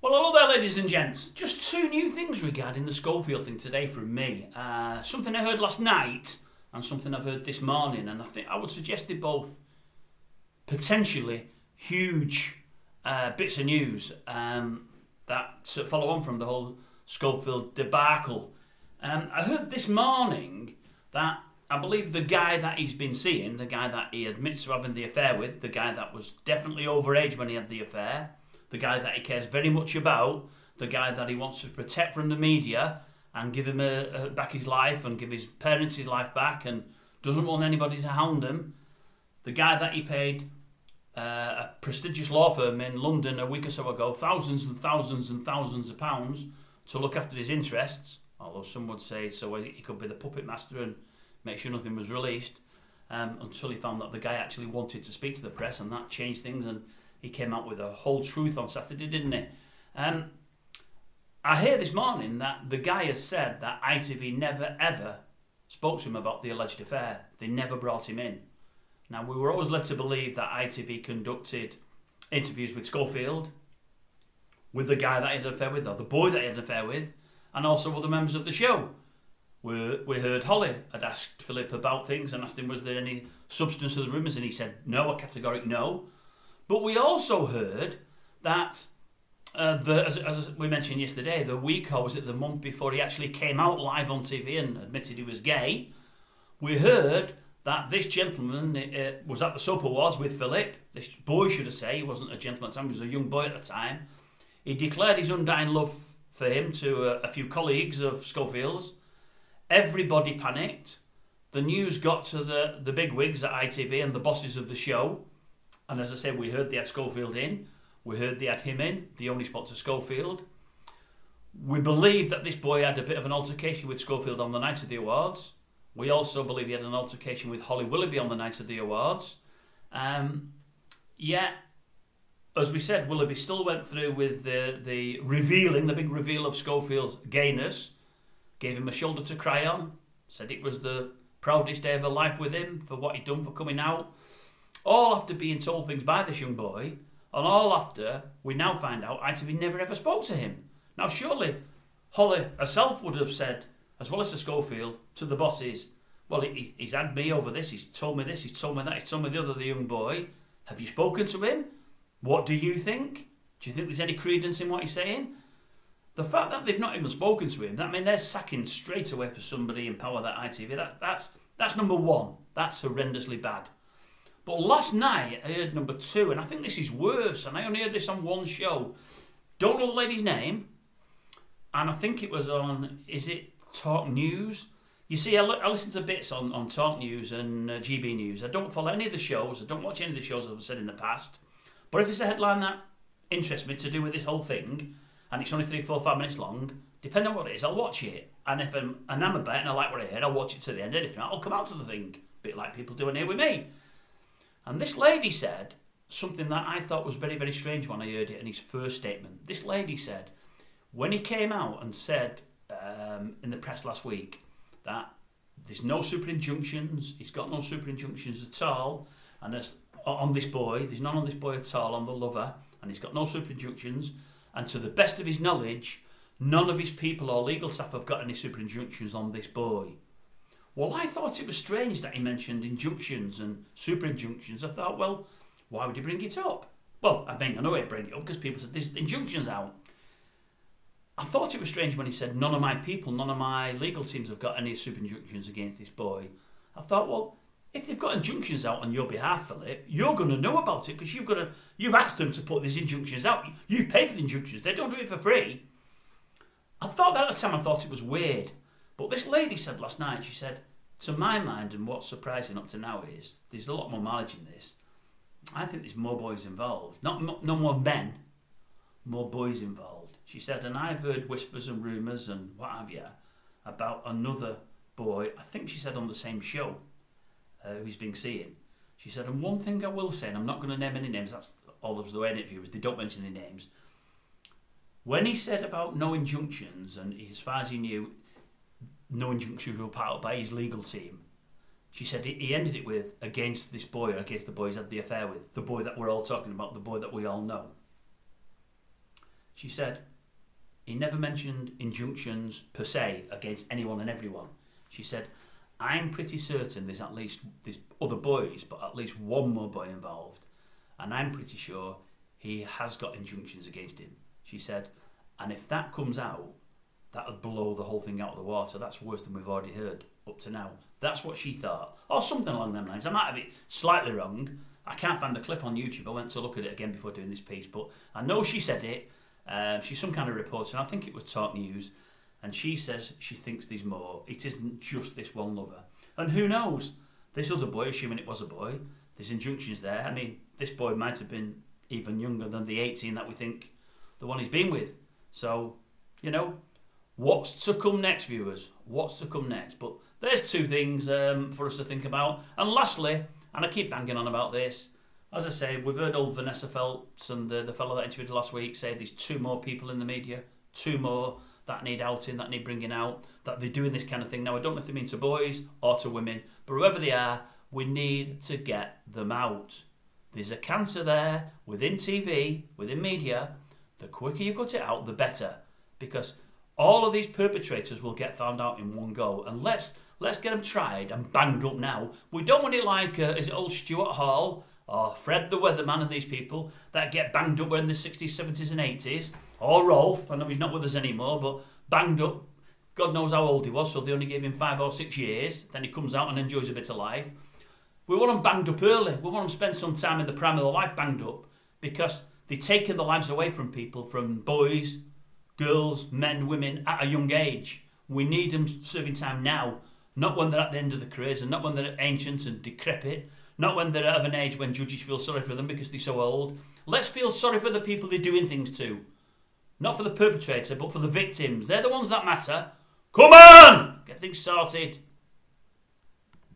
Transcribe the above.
Well, hello there, ladies and gents. Just two new things regarding the Schofield thing today from me. Something I heard last night and something I've heard this morning, and I think I would suggest they're both potentially huge bits of news that follow on from the whole Schofield debacle. I heard this morning that I believe the guy that he's been seeing, the guy that he admits to having the affair with, the guy that was definitely overage when he had the affair, the guy that he cares very much about, the guy that he wants to protect from the media and give him back his life and give his parents his life back and doesn't want anybody to hound him, the guy that he paid a prestigious law firm in London a week or so ago thousands and thousands and thousands of pounds to look after his interests, although some would say so he could be the puppet master and make sure nothing was released, until he found that the guy actually wanted to speak to the press, and that changed things, and he came out with a whole truth on Saturday, didn't he? I hear this morning that the guy has said that ITV never ever spoke to him about the alleged affair. They never brought him in. Now, we were always led to believe that ITV conducted interviews with Schofield, with the guy that he had an affair with, or the boy that he had an affair with, and also other members of the show. We heard Holly had asked Philip about things and asked him was there any substance to the rumours, and he said no, a categoric no. But we also heard that, as we mentioned yesterday, the week or was it the month before he actually came out live on TV and admitted he was gay, we heard that this gentleman was at the Soap Awards with Philip. This boy, should I say, he wasn't a gentleman at the time, he was a young boy at the time. He declared his undying love for him to a few colleagues of Schofield's. Everybody panicked. The news got to the bigwigs at ITV and the bosses of the show. And as I said, we heard they had Schofield in. We heard they had him in. They only spoke to Schofield. We believe that this boy had a bit of an altercation with Schofield on the night of the awards. We also believe he had an altercation with Holly Willoughby on the night of the awards. Yet, as we said, Willoughby still went through with the big reveal of Schofield's gayness. Gave him a shoulder to cry on. Said it was the proudest day of her life with him for what he'd done for coming out. All after being told things by this young boy, and all after we now find out ITV never ever spoke to him. Now surely Holly herself would have said, as well as to Schofield, to the bosses, well, he's had me over this, he's told me this, he's told me that, he's told me the other, the young boy. Have you spoken to him? What do you think? Do you think there's any credence in what he's saying? The fact that they've not even spoken to him, that means they're sacking straight away for somebody in power at ITV. That's number one. That's horrendously bad. But last night I heard number two, and I think this is worse, and I only heard this on one show. Don't know the lady's name, and I think it was on, is it Talk News? You see, I listen to bits on Talk News and GB News. I don't follow any of the shows, I don't watch any of the shows I've said in the past, but if it's a headline that interests me to do with this whole thing, and it's only 3, 4, 5 minutes long, depending on what it is, I'll watch it. And if I'm enamoured by it and I like what I heard, I'll watch it to the end, and if not, I'll come out to the thing. A bit like people doing here with me. And this lady said something that I thought was very, very strange when I heard it in his first statement. This lady said, when he came out and said in the press last week that there's no super injunctions, he's got no super injunctions at all, and on this boy, there's none on this boy at all, on the lover, and he's got no super injunctions, and to the best of his knowledge, none of his people or legal staff have got any super injunctions on this boy. Well, I thought it was strange that he mentioned injunctions and super injunctions. I thought, well, why would he bring it up? Well, I mean, I know he'd bring it up because people said, there's injunctions out. I thought it was strange when he said, none of my people, none of my legal teams have got any super injunctions against this boy. I thought, well, if they've got injunctions out on your behalf, Philip, you're going to know about it because you've asked them to put these injunctions out. You've paid for the injunctions. They don't do it for free. I thought that at the time, I thought it was weird. But this lady said last night, she said, to my mind, and what's surprising up to now is, there's a lot more mileage in this. I think there's more boys involved. No more men, more boys involved. She said, and I've heard whispers and rumours and what have you about another boy, I think she said on the same show, who's been seen. She said, and one thing I will say, and I'm not going to name any names, that's all of the way interviewers, they don't mention any names. When he said about no injunctions, and as far as he knew, no injunctions were part by his legal team, she said he ended it with, against this boy, or against the boy he's had the affair with, the boy that we're all talking about, the boy that we all know. She said, he never mentioned injunctions per se against anyone and everyone. She said, I'm pretty certain there's other boys, but at least one more boy involved. And I'm pretty sure he has got injunctions against him. She said, and if that comes out, that would blow the whole thing out of the water. That's worse than we've already heard up to now. That's what she thought. Or something along them lines. I might have it slightly wrong. I can't find the clip on YouTube. I went to look at it again before doing this piece. But I know she said it. She's some kind of reporter. I think it was Talk News. And she says she thinks there's more. It isn't just this one lover. And who knows? This other boy, assuming it was a boy, there's injunctions there. I mean, this boy might have been even younger than the 18 that we think the one he's been with. So, what's to come next, viewers? What's to come next? But there's two things for us to think about. And lastly, and I keep banging on about this, as I say, we've heard old Vanessa Phelps and the fellow that interviewed last week say there's two more people in the media, two more that need outing, that need bringing out, that they're doing this kind of thing. Now, I don't know if they mean to boys or to women, but whoever they are, we need to get them out. There's a cancer there within TV, within media. The quicker you cut it out, the better. Because all of these perpetrators will get found out in one go. And let's get them tried and banged up now. We don't want it like, is it old Stuart Hall or Fred the Weatherman and these people that get banged up in the 60s, 70s and 80s. Or Rolf, I know he's not with us anymore, but banged up. God knows how old he was, so they only gave him 5 or 6 years. Then he comes out and enjoys a bit of life. We want them banged up early. We want them to spend some time in the prime of their life banged up because they're taking the lives away from people, from boys, girls, men, women at a young age. We need them serving time now, not when they're at the end of their careers and not when they're ancient and decrepit, not when they're of an age when judges feel sorry for them because they're so old. Let's feel sorry for the people they're doing things to. Not for the perpetrator, but for the victims. They're the ones that matter. Come on! Get things sorted.